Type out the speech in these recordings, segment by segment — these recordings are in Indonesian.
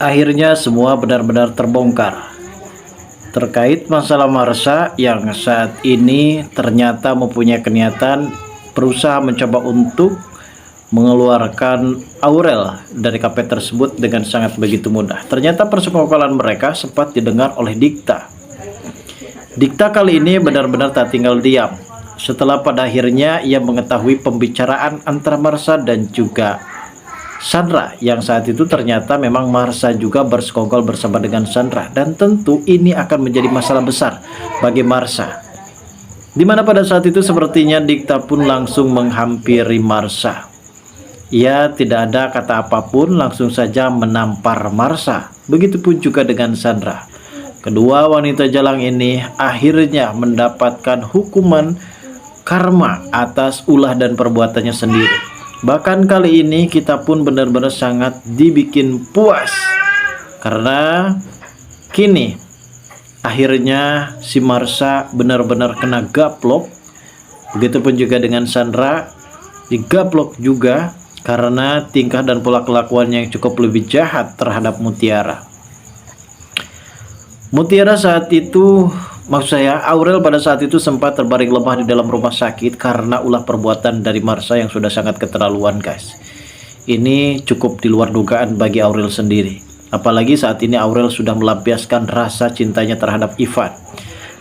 Akhirnya semua benar-benar terbongkar terkait masalah Marsha yang saat ini ternyata mempunyai niatan berusaha mencoba untuk mengeluarkan Aurel dari kafe tersebut dengan sangat begitu mudah. Ternyata persekongkolan mereka sempat didengar oleh Dikta. Dikta kali ini benar-benar tak tinggal diam setelah pada akhirnya ia mengetahui pembicaraan antara Marsha dan juga Sandra, yang saat itu ternyata memang Marsha juga bersekongkol bersama dengan Sandra, dan tentu ini akan menjadi masalah besar bagi Marsha. Dimana pada saat itu sepertinya Dikta pun langsung menghampiri Marsha. Ia tidak ada kata apapun, langsung saja menampar Marsha. Begitupun juga dengan Sandra. Kedua wanita jalang ini akhirnya mendapatkan hukuman karma atas ulah dan perbuatannya sendiri. Bahkan kali ini kita pun benar-benar sangat dibikin puas karena kini akhirnya si Marsha benar-benar kena gaplok. Begitupun juga dengan Sandra, digaplok juga karena tingkah dan pola kelakuannya yang cukup lebih jahat terhadap Mutiara. Mutiara saat itu, maksud saya Aurel pada saat itu sempat terbaring lemah di dalam rumah sakit karena ulah perbuatan dari Marsha yang sudah sangat keterlaluan, guys. Ini cukup di luar dugaan bagi Aurel sendiri. Apalagi saat ini Aurel sudah melampiaskan rasa cintanya terhadap Ivan.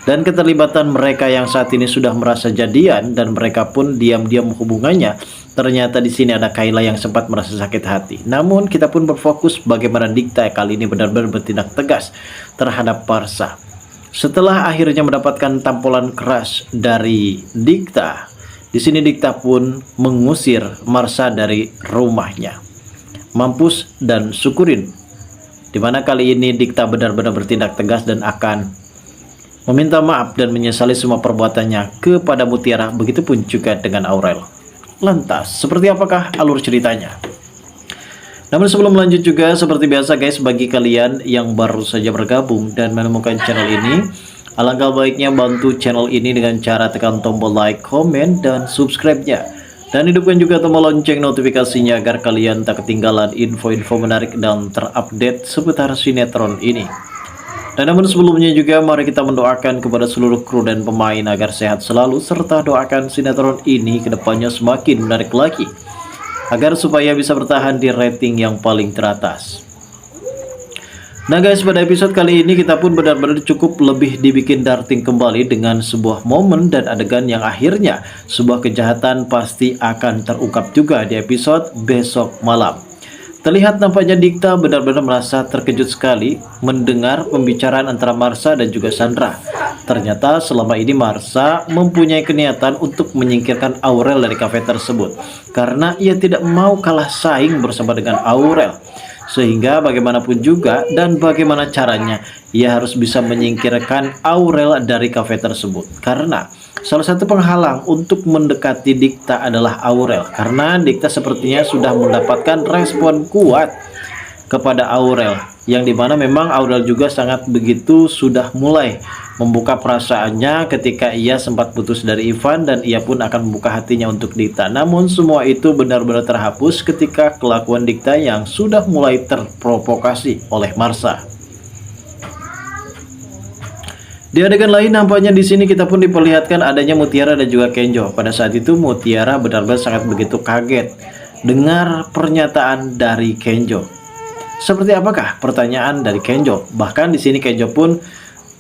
Dan keterlibatan mereka yang saat ini sudah merasa jadian dan mereka pun diam-diam hubungannya. Ternyata di sini ada Kayla yang sempat merasa sakit hati. Namun kita pun berfokus bagaimana Dikta kali ini benar-benar bertindak tegas terhadap Marsha. Setelah akhirnya mendapatkan tampolan keras dari Dikta, di sini Dikta pun mengusir Marsha dari rumahnya. Mampus dan syukurin. Dimana kali ini Dikta benar-benar bertindak tegas dan akan meminta maaf dan menyesali semua perbuatannya kepada Mutiara, begitupun juga dengan Aurel. Lantas, seperti apakah alur ceritanya? Namun sebelum lanjut juga, seperti biasa guys, bagi kalian yang baru saja bergabung dan menemukan channel ini, alangkah baiknya bantu channel ini dengan cara tekan tombol like, komen, dan subscribe-nya. Dan hidupkan juga tombol lonceng notifikasinya agar kalian tak ketinggalan info-info menarik dan terupdate seputar sinetron ini. Dan namun sebelumnya juga mari kita mendoakan kepada seluruh kru dan pemain agar sehat selalu, serta doakan sinetron ini kedepannya semakin menarik lagi agar supaya bisa bertahan di rating yang paling teratas. Nah guys, pada episode kali ini kita pun benar-benar cukup lebih dibikin darting kembali dengan sebuah momen dan adegan yang akhirnya sebuah kejahatan pasti akan terungkap juga di episode besok malam. Terlihat nampaknya Dikta benar-benar merasa terkejut sekali mendengar pembicaraan antara Marsha dan juga Sandra. Ternyata selama ini Marsha mempunyai niatan untuk menyingkirkan Aurel dari kafe tersebut karena ia tidak mau kalah saing bersama dengan Aurel. Sehingga bagaimanapun juga dan bagaimana caranya ia harus bisa menyingkirkan Aurel dari kafe tersebut. Karena salah satu penghalang untuk mendekati Dikta adalah Aurel. Karena Dikta sepertinya sudah mendapatkan respon kuat kepada Aurel, yang dimana memang Aurel juga sangat begitu sudah mulai membuka perasaannya ketika ia sempat putus dari Ivan, dan ia pun akan membuka hatinya untuk Dikta. Namun semua itu benar-benar terhapus ketika kelakuan Dikta yang sudah mulai terprovokasi oleh Marsha. Di adegan lain nampaknya di sini kita pun diperlihatkan adanya Mutiara dan juga Kenjo. Pada saat itu Mutiara benar-benar sangat begitu kaget dengar pernyataan dari Kenjo. Seperti apakah pertanyaan dari Kenjo? Bahkan di sini Kenjo pun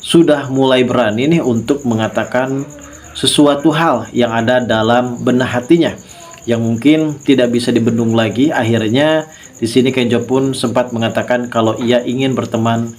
sudah mulai berani nih untuk mengatakan sesuatu hal yang ada dalam benak hatinya yang mungkin tidak bisa dibendung lagi. Akhirnya di sini Kenjo pun sempat mengatakan kalau ia ingin berteman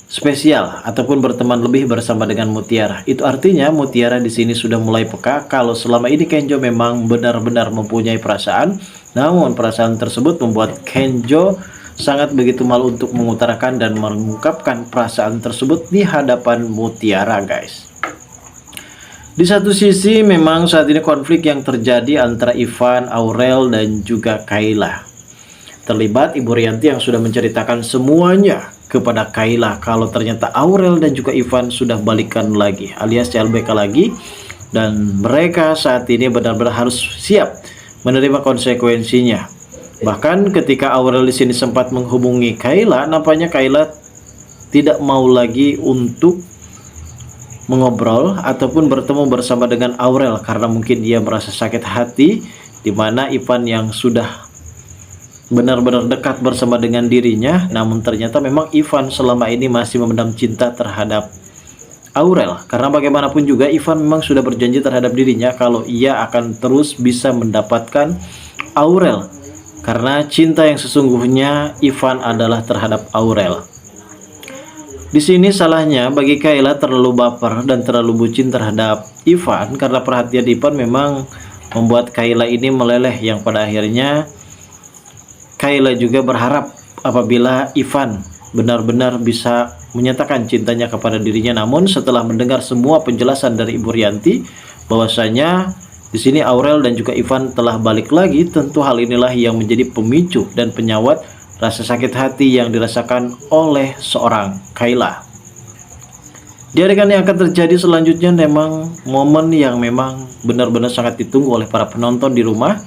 spesial ataupun berteman lebih bersama dengan Mutiara. Itu artinya Mutiara di sini sudah mulai peka kalau selama ini Kenjo memang benar-benar mempunyai perasaan. Namun perasaan tersebut membuat Kenjo sangat begitu malu untuk mengutarakan dan mengungkapkan perasaan tersebut di hadapan Mutiara, guys. Di satu sisi memang saat ini konflik yang terjadi antara Ivan, Aurel, dan juga Kayla. Terlibat Ibu Rianti yang sudah menceritakan semuanya kepada Kayla kalau ternyata Aurel dan juga Ivan sudah balikan lagi alias CLBK lagi, dan mereka saat ini benar-benar harus siap menerima konsekuensinya. Bahkan ketika Aurel di sini sempat menghubungi Kayla, nampaknya Kayla tidak mau lagi untuk mengobrol ataupun bertemu bersama dengan Aurel karena mungkin dia merasa sakit hati, di mana Ivan yang sudah benar-benar dekat bersama dengan dirinya, namun ternyata memang Ivan selama ini masih memendam cinta terhadap Aurel. Karena bagaimanapun juga Ivan memang sudah berjanji terhadap dirinya kalau ia akan terus bisa mendapatkan Aurel. Karena cinta yang sesungguhnya Ivan adalah terhadap Aurel. Di sini salahnya bagi Kayla terlalu baper dan terlalu bucin terhadap Ivan, karena perhatian Ivan memang membuat Kayla ini meleleh, yang pada akhirnya Kayla juga berharap apabila Ivan benar-benar bisa menyatakan cintanya kepada dirinya. Namun setelah mendengar semua penjelasan dari Ibu Rianti bahwasanya di sini Aurel dan juga Ivan telah balik lagi, tentu hal inilah yang menjadi pemicu dan penyawat rasa sakit hati yang dirasakan oleh seorang Kayla. Di adegan yang akan terjadi selanjutnya memang momen yang memang benar-benar sangat ditunggu oleh para penonton di rumah.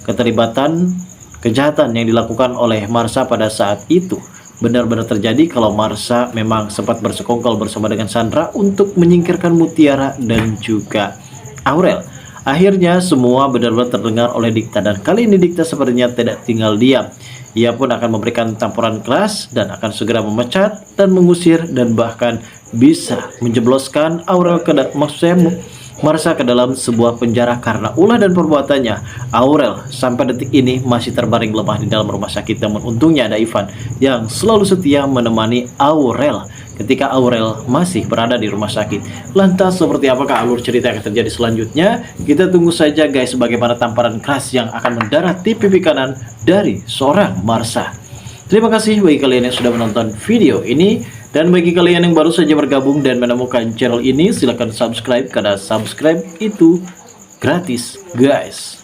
Keterlibatan kejahatan yang dilakukan oleh Marsha pada saat itu benar-benar terjadi kalau Marsha memang sempat bersekongkol bersama dengan Sandra untuk menyingkirkan Mutiara dan juga Aurel. Akhirnya semua benar-benar terdengar oleh Dikta, dan kali ini Dikta sepertinya tidak tinggal diam. Ia pun akan memberikan tampuran keras dan akan segera memecat dan mengusir dan bahkan bisa menjebloskan Aurel Marsha ke dalam sebuah penjara karena ulah dan perbuatannya. Aurel sampai detik ini masih terbaring lemah di dalam rumah sakit, namun untungnya ada Ivan yang selalu setia menemani Aurel ketika Aurel masih berada di rumah sakit. Lantas seperti apakah alur cerita yang akan terjadi selanjutnya? Kita tunggu saja guys, bagaimana tamparan keras yang akan mendarat di pipi kanan dari seorang Marsha. Terima kasih bagi kalian yang sudah menonton video ini, dan bagi kalian yang baru saja bergabung dan menemukan channel ini, silahkan subscribe karena subscribe itu gratis guys.